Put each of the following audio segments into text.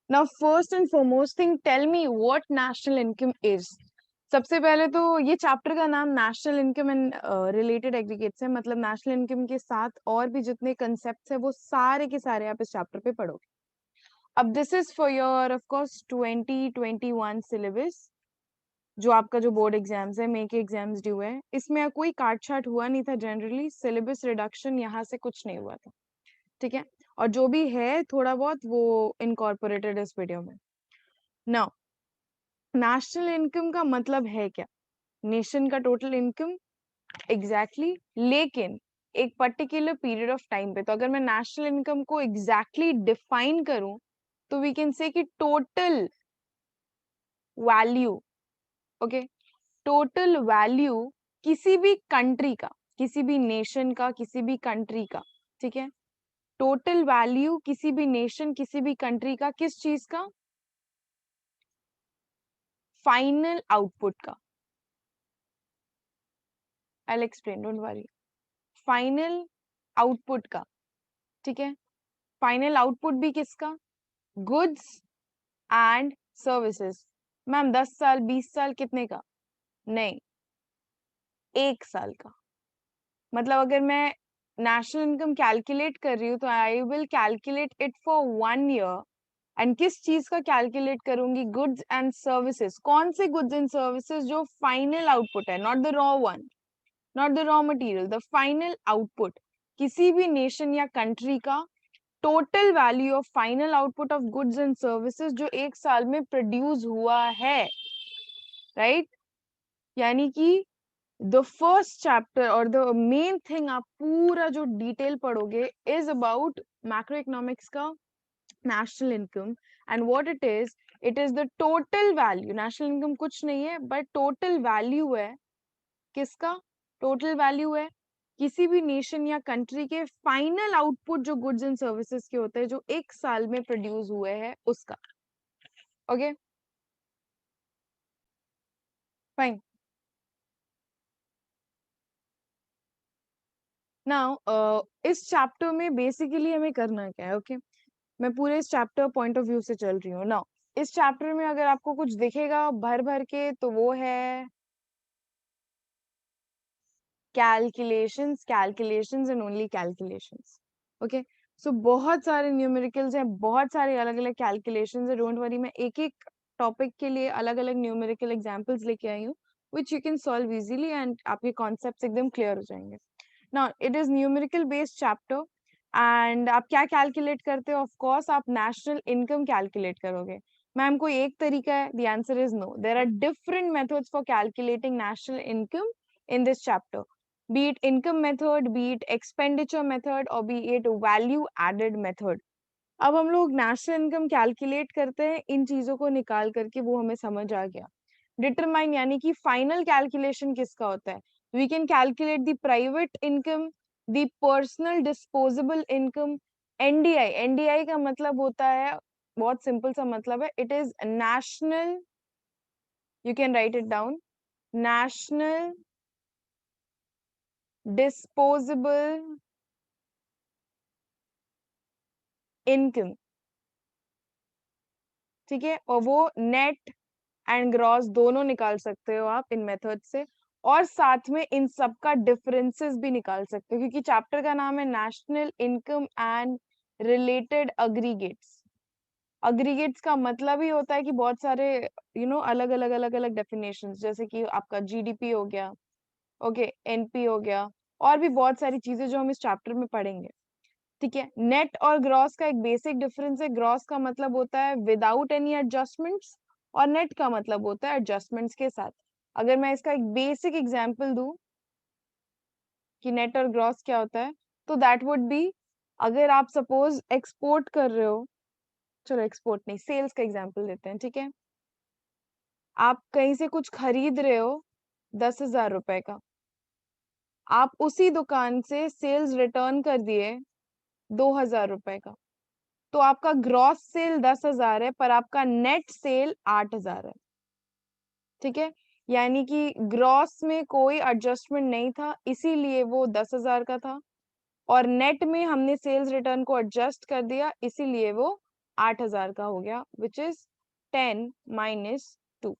Now first and foremost thing, tell me what national income is. सबसे पहले तो ये चैप्टर का नाम national income and related aggregates है, मतलब नेशनल इनकम के साथ और भी जितने कंसेप्ट्स है वो सारे के सारे आप इस चैप्टर पे पढ़ोगे। अब this is for your of course 2021 syllabus, जो आपका जो बोर्ड एग्जाम्स है, मई के एग्जाम्स ड्यू है। इसमें कोई काट छाट हुआ नहीं था, जनरली सिलेबस रिडक्शन यहाँ से कुछ नहीं हुआ था, ठीक है। और जो भी है थोड़ा बहुत वो इनकॉर्पोरेटेड इस वीडियो में। नाउ नेशनल इनकम का मतलब है क्या? नेशन का टोटल इनकम, एग्जैक्टली लेकिन एक पर्टिकुलर पीरियड ऑफ टाइम पे। तो अगर मैं नेशनल इनकम को एग्जैक्टली डिफाइन करूं तो वी कैन से कि total value, okay, total value किसी भी कंट्री का, किसी भी नेशन का, किसी भी कंट्री का, ठीक है। टोटल वैल्यू किसी भी नेशन, किसी भी कंट्री का, किस चीज का? फाइनल आउटपुट का। I will explain, don't worry. Final output का, ठीक है। फाइनल आउटपुट भी किसका? Goods and services. मैम 10 साल 20 साल कितने का? नहीं, 1 साल का। मतलब अगर मैं नेशनल इनकम कैलकुलेट कर रही हूँ तो I will calculate it for 1 year. And किस चीज का कैलकुलेट करूंगी? Goods and services. कौन से गुड्स एंड सर्विसेज? जो फाइनल आउटपुट है, not the raw one, not the raw material, the final output किसी भी नेशन या कंट्री का total value of final output of goods and services जो 1 साल में प्रोड्यूस हुआ है, राइट। यानी कि द फर्स्ट चैप्टर और द मेन थिंग आप पूरा जो डिटेल पढ़ोगे इज अबाउट मैक्रो इकोनॉमिक्स का national income and what it is the total value. National income कुछ नहीं है बट टोटल वैल्यू है। किसका टोटल वैल्यू है? किसी भी नेशन या कंट्री के फाइनल आउटपुट जो गुड्स एंड सर्विसेज के होते हैं जो 1 साल में प्रोड्यूस हुए हैं उसका। Okay fine. नाउ इस चैप्टर में बेसिकली हमें करना क्या है? ओके मैं पूरे इस चैप्टर पॉइंट ऑफ व्यू से चल रही हूँ। नाउ इस चैप्टर में अगर आपको कुछ दिखेगा भर भर के तो वो है calculations, calculations and only calculations. Okay so बहुत सारे न्यूमेरिकल्स हैं, बहुत सारे अलग अलग कैलकुलेशंस है। डोंट वरी, मैं एक एक टॉपिक के लिए अलग अलग न्यूमेरिकल एग्जांपल्स लेके आई हूँ which you can solve easily and आपके कॉन्सेप्ट्स एकदम क्लियर हो जाएंगे। Now it is numerical based chapter and आप क्या कैलकुलेट करते हो? ऑफ कोर्स आप नेशनल इनकम कैलकुलेट करोगे। मैम कोई एक तरीका है? The answer is no, there are different methods for calculating national income in this chapter, be it income method, be it expenditure method or be it value added method। अब हम लोग national income calculate करते हैं इन चीजों को निकाल करके, वो हमें समझ आ गया। डिटरमाइन यानी कि फाइनल कैलकुलेशन किसका होता है? We can calculate the private income, the personal disposable income. NDI, NDI का मतलब होता है, बहुत सिंपल सा मतलब है, it is national, you can write it down, national disposable income, ठीक है। और वो नेट एंड ग्रॉस दोनों निकाल सकते हो आप इन मेथड से, और साथ में इन सब का डिफरेंसेस भी निकाल सकते हो क्योंकि चैप्टर का नाम है national income and related aggregates. Aggregates का मतलब ही होता है कि बहुत सारे अलग अलग अलग अलग डेफिनेशंस, जैसे कि आपका जीडीपी हो गया, ओके, एनपी हो गया, और भी बहुत सारी चीजें जो हम इस चैप्टर में पढ़ेंगे, ठीक है। नेट और ग्रॉस का एक बेसिक डिफरेंस है, ग्रॉस का मतलब होता है विदाउट एनी एडजस्टमेंट्स और नेट का मतलब होता है एडजस्टमेंट्स के साथ। अगर मैं इसका एक बेसिक एग्जांपल दूं कि नेट और ग्रॉस क्या होता है, तो दैट वुड बी, अगर आप सपोज एक्सपोर्ट कर रहे हो, चलो एक्सपोर्ट नहीं, सेल्स का एग्जांपल देते हैं, ठीक है। आप कहीं से कुछ खरीद रहे हो 10,000 रुपए का, आप उसी दुकान से सेल्स रिटर्न कर दिए 2,000 रुपए का, तो आपका ग्रॉस सेल 10,000 है पर आपका नेट सेल 8,000 है, ठीक है। यानी कि ग्रॉस में कोई एडजस्टमेंट नहीं था इसीलिए वो 10,000 का था, और नेट में हमने सेल्स रिटर्न को एडजस्ट कर दिया इसीलिए वो 8,000 का हो गया, विच इज 10 माइनस 2।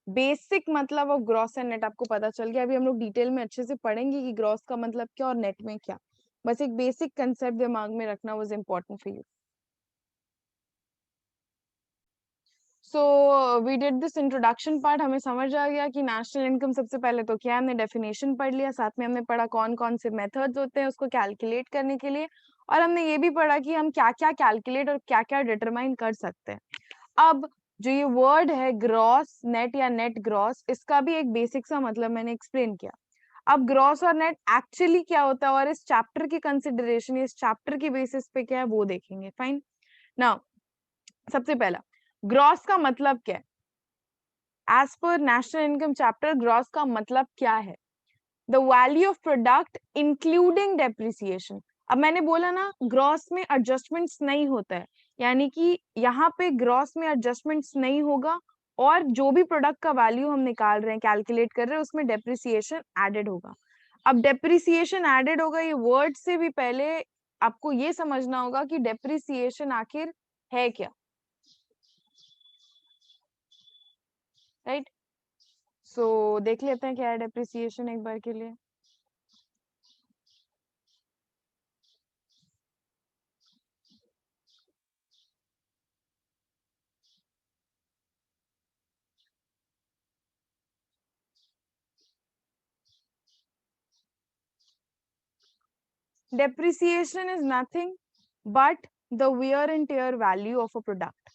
बेसिक मतलब ऑफ ग्रॉस एंड नेट आपको पता चल गया। अभी हम लोग डिटेल में अच्छे से पढ़ेंगे कि ग्रॉस का मतलब क्या और नेट में क्या। बस एक बेसिक कंसेप्ट दिमाग में रखना was important for you. So we did this introduction part, हमें समझ आ गया कि नेशनल इनकम सबसे पहले तो क्या है, हमने डेफिनेशन पढ़ लिया, साथ में हमने पढ़ा कौन कौन से मेथड्स होते हैं उसको कैलकुलेट करने के लिए, और हमने ये भी पढ़ा कि हम क्या क्या कैलकुलेट और क्या क्या डिटरमाइन कर सकते हैं। अब जो ये वर्ड है ग्रॉस नेट या नेट ग्रॉस, इसका भी एक बेसिक सा मतलब मैंने एक्सप्लेन किया। अब ग्रॉस और नेट एक्चुअली क्या होता है और इस चैप्टर की कंसिडरेशन, इस चैप्टर की बेसिस पे क्या है वो देखेंगे। फाइन। नाउ सबसे पहला, ग्रॉस का मतलब क्या है? As per national income chapter, gross का मतलब क्या है? The value of product including depreciation. अब मैंने बोला ना ग्रॉस में एडजस्टमेंट्स नहीं होता है, यानी कि यहाँ पे ग्रॉस में एडजस्टमेंट्स नहीं होगा, और जो भी प्रोडक्ट का वैल्यू हम निकाल रहे हैं, कैलकुलेट कर रहे हैं, उसमें डेप्रिसिएशन एडेड होगा। अब डेप्रिसिएशन एडेड होगा, ये वर्ड से भी पहले आपको ये समझना होगा कि डेप्रिसिएशन आखिर है क्या, राइट? सो देख लेते हैं क्या है डेप्रिसिएशन एक बार के लिए। Depreciation is nothing but the wear and tear value of a product.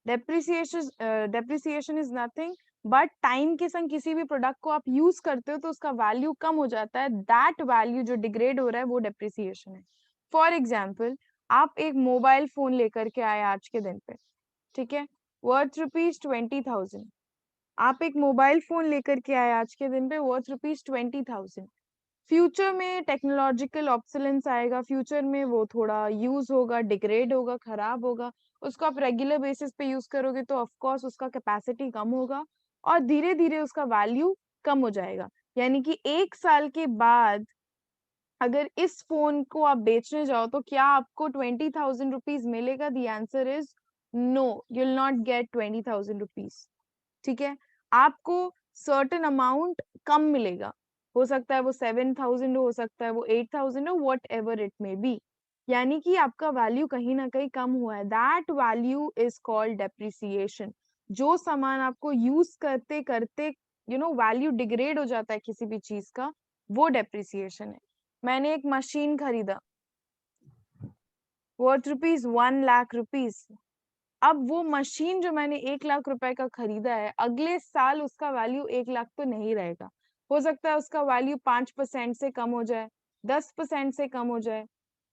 Depreciation is nothing but time के संग किसी भी प्रोडक्ट को आप यूज करते हो तो उसका वैल्यू कम हो जाता है, दैट वैल्यू जो डिग्रेड हो रहा है वो डेप्रिसिएशन है। फॉर एग्जाम्पल, आप एक मोबाइल फोन लेकर के आए आज के दिन पे, ठीक है, वर्थ ₹20,000। आप एक मोबाइल फोन लेकर के आए आज के दिन पे वर्थ ₹20,000। फ्यूचर में टेक्नोलॉजिकल ऑब्सोलेंस आएगा, फ्यूचर में वो थोड़ा यूज होगा, डिग्रेड होगा, खराब होगा, उसको आप रेगुलर बेसिस पे यूज करोगे तो ऑफ कोर्स उसका कैपेसिटी कम होगा और धीरे धीरे उसका वैल्यू कम हो जाएगा। यानी कि 1 साल के बाद अगर इस फोन को आप बेचने जाओ तो क्या आपको 20,000 रुपीज मिलेगा? The answer is no, you will not get 20,000 rupees. ठीक है, आपको सर्टेन अमाउंट कम मिलेगा, हो सकता है वो 7,000 हो सकता है वो 8,000 हो, what ever it may be, यानी कि आपका वैल्यू कहीं ना कहीं कम हुआ है, that value is called depreciation. जो सामान आपको यूज करते करते वैल्यू डिग्रेड हो जाता है किसी भी चीज का, वो डेप्रिसिएशन है। मैंने एक मशीन खरीदा वर्थ ₹1,00,000, अब वो मशीन जो मैंने 1,00,000 रुपए का खरीदा है, अगले साल उसका वैल्यू 1,00,000 तो नहीं रहेगा, हो सकता है उसका वैल्यू 5% से कम हो जाए, 10% से कम हो जाए,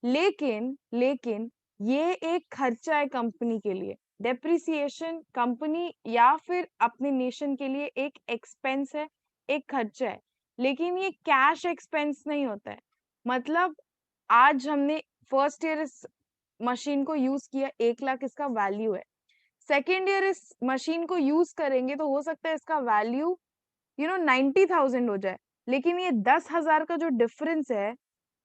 लेकिन लेकिन ये एक खर्चा है कंपनी के लिए। डेप्रिसिएशन कंपनी या फिर अपने नेशन के लिए एक एक्सपेंस है, एक खर्चा है, लेकिन ये कैश एक्सपेंस नहीं होता है। मतलब आज हमने फर्स्ट ईयर इस मशीन को यूज किया, 1,00,000 इसका वैल्यू है, सेकेंड ईयर इस मशीन को यूज करेंगे तो हो सकता है इसका वैल्यू 90,000 हो जाए, लेकिन ये 10,000 का जो डिफरेंस है,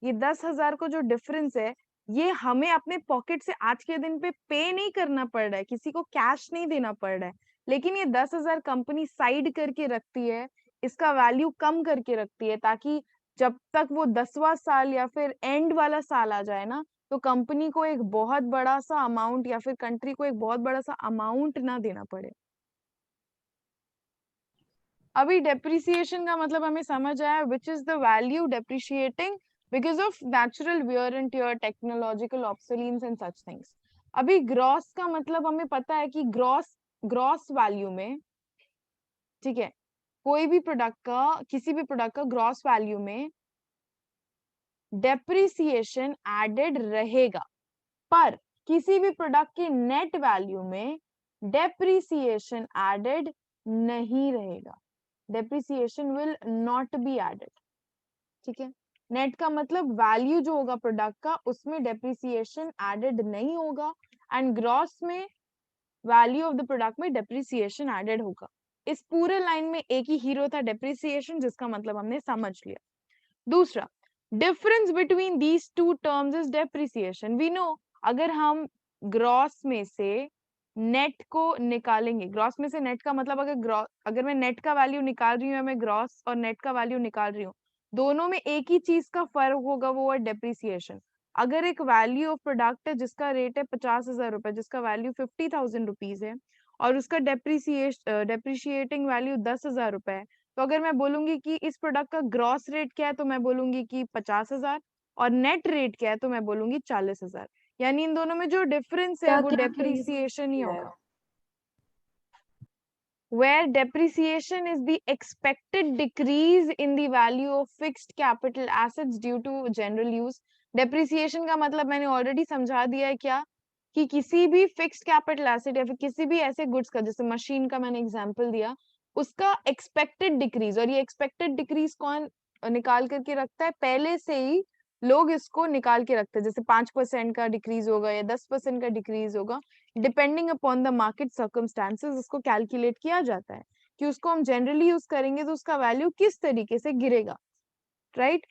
ये 10,000 का जो डिफरेंस है, ये हमें अपने पॉकेट से आज के दिन पे पे नहीं करना पड़ रहा है, किसी को कैश नहीं देना पड़ रहा है, लेकिन ये 10,000 कंपनी साइड करके रखती है, इसका वैल्यू कम करके रखती है, ताकि जब तक वो 10वां साल या फिर एंड वाला साल आ जाए ना, तो कंपनी को एक बहुत बड़ा सा अमाउंट या फिर कंट्री को एक बहुत बड़ा सा अमाउंट ना देना पड़े। अभी डेप्रिसिएशन का मतलब हमें समझ आया, which is the value depreciating because of natural wear and tear, technological obsolescence and such things. अभी ग्रॉस का मतलब हमें पता है कि ग्रॉस ग्रॉस वैल्यू में, ठीक है, कोई भी प्रोडक्ट का, किसी भी प्रोडक्ट का ग्रॉस वैल्यू में डेप्रिसिएशन एडेड रहेगा, पर किसी भी प्रोडक्ट के नेट वैल्यू में डेप्रिसिएशन एडेड नहीं रहेगा, depreciation will not be added. ठीक है, नेट का मतलब वैल्यू जो होगा प्रोडक्ट का उसमें डेप्रिसिएशन एडेड नहीं होगा, एंड ग्रॉस में वैल्यू ऑफ द प्रोडक्ट में डेप्रिसिएशन एडेड होगा। इस पूरे लाइन में एक ही हीरो था, डेप्रिसिएशन, जिसका मतलब हमने समझ लिया। दूसरा, difference between these two terms is depreciation. We know, अगर हम ग्रॉस में से नेट को निकालेंगे, ग्रॉस में से नेट का मतलब अगर मैं नेट का वैल्यू निकाल रही हूँ या मैं ग्रॉस और नेट का वैल्यू निकाल रही हूँ, दोनों में एक ही चीज का फर्क होगा, वो है डेप्रिसिएशन. अगर एक वैल्यू ऑफ प्रोडक्ट है जिसका रेट है 50,000 रुपए, जिसका वैल्यू 50,000 रुपीज है, और उसका डेप्रिशिएटिंग वैल्यू 10,000 रुपए है, तो अगर मैं बोलूंगी कि इस प्रोडक्ट का ग्रॉस रेट क्या है, तो मैं बोलूंगी कि 50,000, और नेट रेट क्या है, तो मैं बोलूंगी 40,000. यानी इन दोनों में जो डिफरेंस है क्या वो क्या डेप्रिसिएशन ही है? होगा. Where depreciation is the expected decrease in the value of fixed capital assets due to general use. Depreciation का मतलब मैंने ऑलरेडी समझा दिया है क्या, कि किसी भी फिक्स्ड कैपिटल एसेट या फिर किसी भी ऐसे गुड्स का, जैसे मशीन का मैंने एग्जांपल दिया, उसका एक्सपेक्टेड डिक्रीज. और ये एक्सपेक्टेड डिक्रीज कौन निकाल करके रखता है? पहले से ही लोग इसको निकाल के रखते हैं. जैसे 5% का डिक्रीज होगा या 10% का डिक्रीज होगा, depending upon the market circumstances उसको कैलकुलेट किया जाता है कि उसको हम जनरली यूज करेंगे तो उसका वैल्यू किस तरीके से गिरेगा. Right.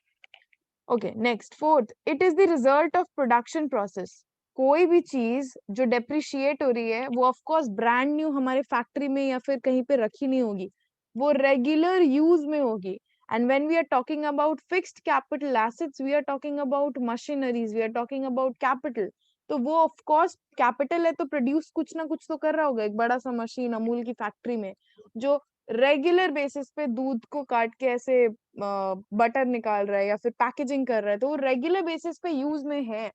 Okay, next, fourth, it is the result of production process. कोई भी चीज जो डेप्रिशिएट हो रही है वो ऑफ कोर्स ब्रांड न्यू हमारे फैक्ट्री में या फिर कहीं पे रखी नहीं होगी, वो रेगुलर यूज में होगी. And when we are talking about fixed capital assets, we are talking about machineries, we are talking about capital. तो वो ऑफ कोर्स कैपिटल है, तो प्रोड्यूस कुछ ना कुछ तो कर रहा होगा. एक बड़ा सा मशीन अमूल की फैक्ट्री में जो रेगुलर बेसिस पे दूध को काट के ऐसे बटर निकाल रहा है या फिर पैकेजिंग कर रहा है, तो वो रेगुलर बेसिस पे यूज में है,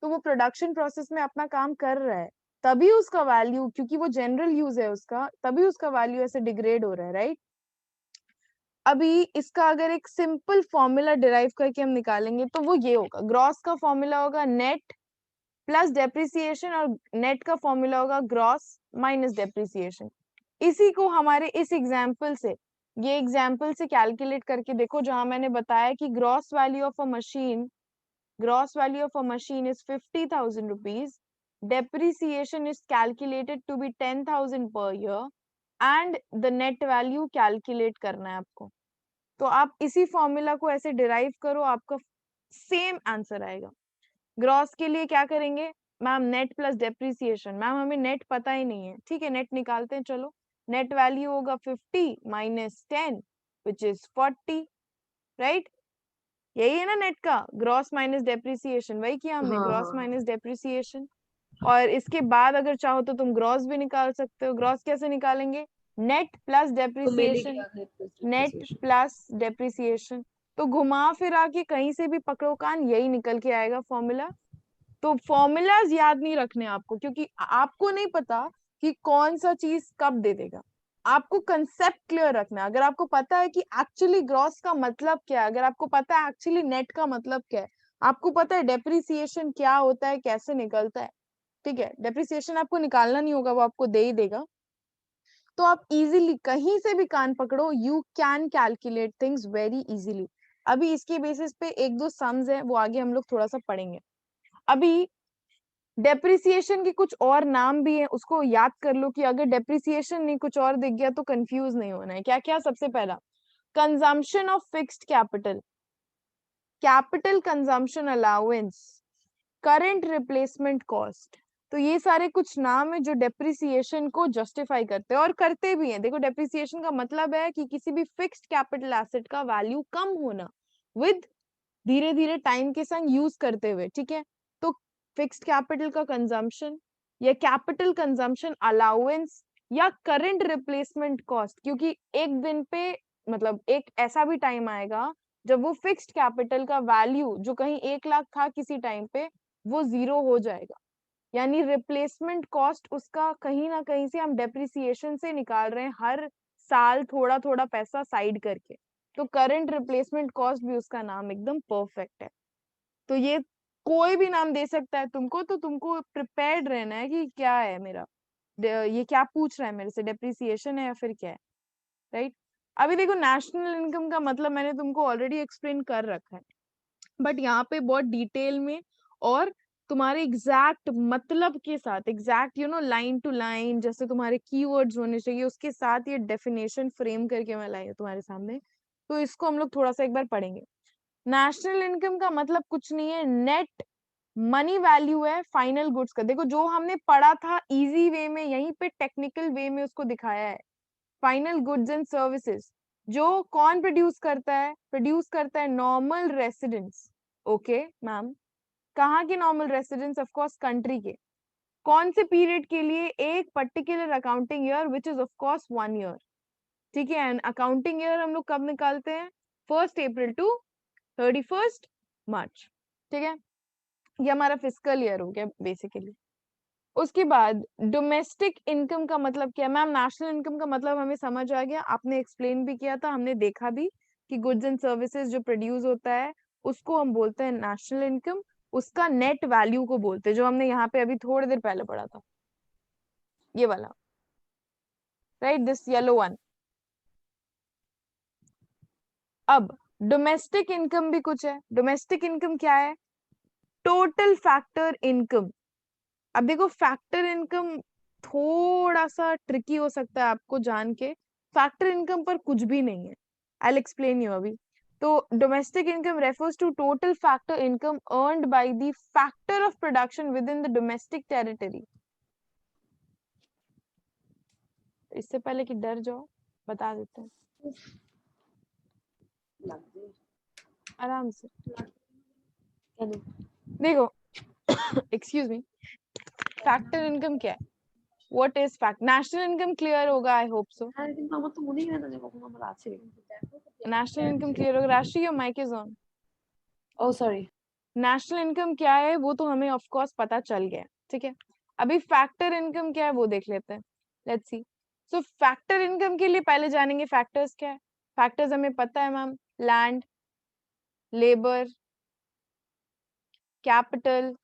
तो वो प्रोडक्शन प्रोसेस में अपना काम कर रहा है, तभी उसका वैल्यू, क्योंकि वो जनरल यूज है उसका, तभी उसका वैल्यू ऐसे डिग्रेड हो रहा है. राइट. अभी इसका अगर एक सिंपल फॉर्मूला डिराइव करके हम निकालेंगे तो वो ये होगा, ग्रॉस का फॉर्मूला होगा नेट प्लस डेप्रिसिएशन, और नेट का फॉर्मूला होगा ग्रॉस माइनस डेप्रिसिएशन. इसी को हमारे इस एग्जाम्पल से, ये एग्जाम्पल से कैलकुलेट करके देखो, जहां मैंने बताया कि gross value of a machine is 50,000 rupees, depreciation is calculated to be 10,000 per year, and the net value calculate करना है आपको. तो आप इसी फॉर्मूला को ऐसे डिराइव करो, आपका सेम आंसर आएगा. ग्रॉस के लिए क्या करेंगे ma'am? Net plus depreciation. Ma'am हमें नेट पता ही नहीं है, ठीक है, नेट निकालते हैं. चलो, नेट वैल्यू होगा 50 माइनस 10 विच इज 40. राइट. यही है ना नेट का ग्रॉस माइनस डेप्रिसिएशन, वही किया हमने, हाँ ग्रॉस हाँ माइनस डेप्रिसिएशन. और इसके बाद अगर चाहो तो तुम ग्रॉस भी निकाल सकते हो. ग्रॉस कैसे निकालेंगे? नेट प्लस तो मैंने डेप्रिसिएशन, किया है plus net depreciation. Plus depreciation. तो घुमा फिरा के कहीं से भी पकड़ो कान, यही निकल के आएगा फॉर्मूला. तो फॉर्मूलाज याद नहीं रखने आपको, क्योंकि आपको नहीं पता कि कौन सा चीज कब दे देगा. आपको कंसेप्ट क्लियर रखना है. अगर आपको पता है कि एक्चुअली ग्रॉस का मतलब क्या है, अगर आपको पता है एक्चुअली नेट का मतलब क्या है, आपको पता है डेप्रिसिएशन क्या होता है, कैसे निकलता है, ठीक है, डेप्रिसिएशन आपको निकालना नहीं होगा, वो आपको दे ही देगा, तो आप इजीली कहीं से भी कान पकड़ो, you can calculate things very easily. अभी इसके बेसिस पे एक दो सम्स है, वो आगे हम लोग थोड़ा सा पढ़ेंगे. अभी डेप्रिसिएशन के कुछ और नाम भी है, उसको याद कर लो, कि अगर डेप्रिसिएशन नहीं कुछ और दिख गया तो कंफ्यूज नहीं होना है. क्या क्या? सबसे पहला, consumption of fixed capital, capital consumption allowance, current replacement cost. तो ये सारे कुछ नाम है जो डेप्रिसिएशन को जस्टिफाई करते हैं और करते भी हैं. देखो, डेप्रिसिएशन का मतलब है कि किसी भी फिक्स्ड कैपिटल एसेट का वैल्यू कम होना विद धीरे धीरे टाइम के संग यूज करते हुए, ठीक है. तो फिक्स्ड कैपिटल का कंजम्पशन या कैपिटल कंजम्पशन अलाउंस या करंट रिप्लेसमेंट कॉस्ट, क्योंकि एक दिन पे, मतलब एक ऐसा भी टाइम आएगा जब वो फिक्स्ड कैपिटल का वैल्यू जो कहीं 1 लाख था किसी टाइम पे, वो जीरो हो जाएगा. यानी रिप्लेसमेंट कॉस्ट उसका कहीं ना कहीं से हम डेप्रिसिएशन से निकाल रहे हैं, हर साल थोड़ा थोड़ा पैसा साइड करके. तो करंट रिप्लेसमेंट कॉस्ट भी उसका नाम एकदम परफेक्ट है. तो ये कोई भी नाम दे सकता है तुमको, तो तुमको प्रिपेयर्ड रहना है कि क्या है मेरा, ये क्या पूछ रहा है मेरे से, डेप्रिसिएशन है या फिर क्या है. राइट. अभी देखो, नेशनल इनकम का मतलब मैंने तुमको ऑलरेडी एक्सप्लेन कर रखा है, बट यहाँ पे बहुत डिटेल में और तुम्हारे एग्जैक्ट मतलब के साथ, एग्जैक्ट लाइन टू लाइन, जैसे तुम्हारे कीवर्ड्स होने चाहिए उसके साथ ये डेफिनेशन फ्रेम करके मैं लाई हूँ तुम्हारे सामने. तो इसको हम लोग थोड़ा सा एक बार पढ़ेंगे. नेशनल इनकम का मतलब कुछ नहीं है, नेट मनी वैल्यू है फाइनल गुड्स का। देखो जो हमने पढ़ा था इजी वे में, यहीं पे टेक्निकल वे में उसको दिखाया है। फाइनल गुड्स एंड सर्विसेज जो कौन प्रोड्यूस करता है? प्रोड्यूस करता है नॉर्मल रेसिडेंट्स। ओके मैम, कहाँ के normal residents? Of course country के। कौन से पीरियड के लिए? एक particular accounting year which is of course 1 year. ठीक है, एंड अकाउंटिंग ईयर हम लोग कब निकालते हैं? 1 अप्रैल टू 31 मार्च। ठीक है, ये हमारा फिस्कल ईयर हो गया बेसिकली। उसके बाद डोमेस्टिक इनकम का मतलब क्या है? मैम नेशनल इनकम का मतलब हमें समझ आ गया, आपने एक्सप्लेन भी किया था, हमने देखा भी कि गुड्स एंड सर्विसेज जो प्रोड्यूस होता है उसको हम बोलते हैं नेशनल इनकम। उसका नेट वैल्यू को बोलते हैं, जो हमने यहाँ पे अभी थोड़ी देर पहले पढ़ा था, ये वाला, राइट, दिस येलो वन। अब डोमेस्टिक इनकम भी कुछ है। डोमेस्टिक इनकम क्या है? Total factor income. अब देखो फैक्टर इनकम थोड़ा सा ट्रिकी हो सकता है आपको जान के, फैक्टर इनकम पर कुछ भी नहीं है, आई विल एक्सप्लेन यू अभी। तो domestic income refers to total factor income earned by the factor of production within the domestic territory. इससे पहले कि डर जाओ बता देते हैं आराम से। देखो एक्सक्यूज मी, फैक्टर इनकम क्या है? What is fact? National income clear होगा, आई होप सो। হ্যাঁ কিন্তু আমার তো মনেই হয় না যে কখনো আমার আছে। नेशनल इनकम क्लियर होगा। राष्ट्रीय, your mic is on. Oh sorry. National income क्या है वो तो हमें ऑफ कोर्स पता चल गया है, ठीक है। अभी फैक्टर इनकम क्या है वो देख लेते हैं, let's see. So factor income के लिए पहले जानेंगे फैक्टर्स क्या है। फैक्टर्स हमें पता है ma'am, land, labour, capital,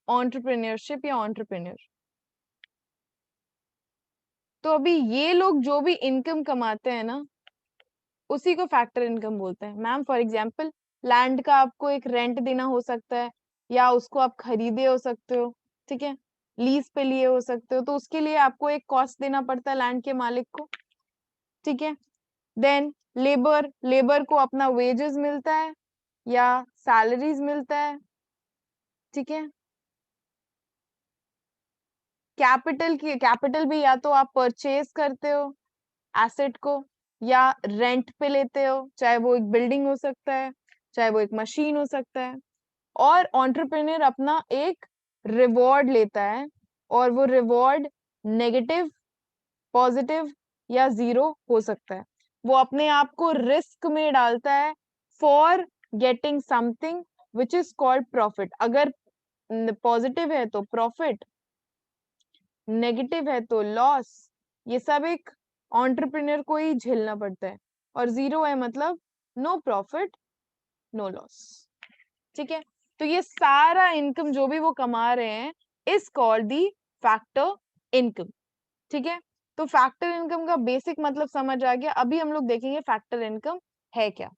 entrepreneurship या एंटरप्रेन्योर। तो अभी ये लोग जो भी इनकम कमाते हैं ना, उसी को फैक्टर इनकम बोलते हैं मैम। फॉर एग्जाम्पल लैंड का आपको एक रेंट देना हो सकता है, या उसको आप खरीदे हो सकते हो, ठीक है, लीज पे लिए हो सकते हो, तो उसके लिए आपको एक कॉस्ट देना पड़ता है लैंड के मालिक को, ठीक है। देन लेबर, लेबर को अपना वेजेस मिलता है या सैलरीज मिलता है, ठीक है। कैपिटल की, कैपिटल भी या तो आप परचेज करते हो एसेट को, या रेंट पे लेते हो, चाहे वो एक बिल्डिंग हो सकता है, चाहे वो एक मशीन हो सकता है। और एंटरप्रेन्योर अपना एक रिवॉर्ड लेता है, और वो रिवॉर्ड नेगेटिव, पॉजिटिव या जीरो हो सकता है। वो अपने आप को रिस्क में डालता है for getting something which is called profit. अगर पॉजिटिव है तो प्रॉफिट, नेगेटिव है तो लॉस। ये सब एक एंटरप्रेन्योर को ही झेलना पड़ता है। और जीरो है मतलब नो प्रॉफिट नो लॉस, ठीक है। तो ये सारा इनकम जो भी वो कमा रहे हैं is called the factor income, ठीक है। तो फैक्टर इनकम का बेसिक मतलब समझ आ गया। अभी हम लोग देखेंगे फैक्टर इनकम है क्या।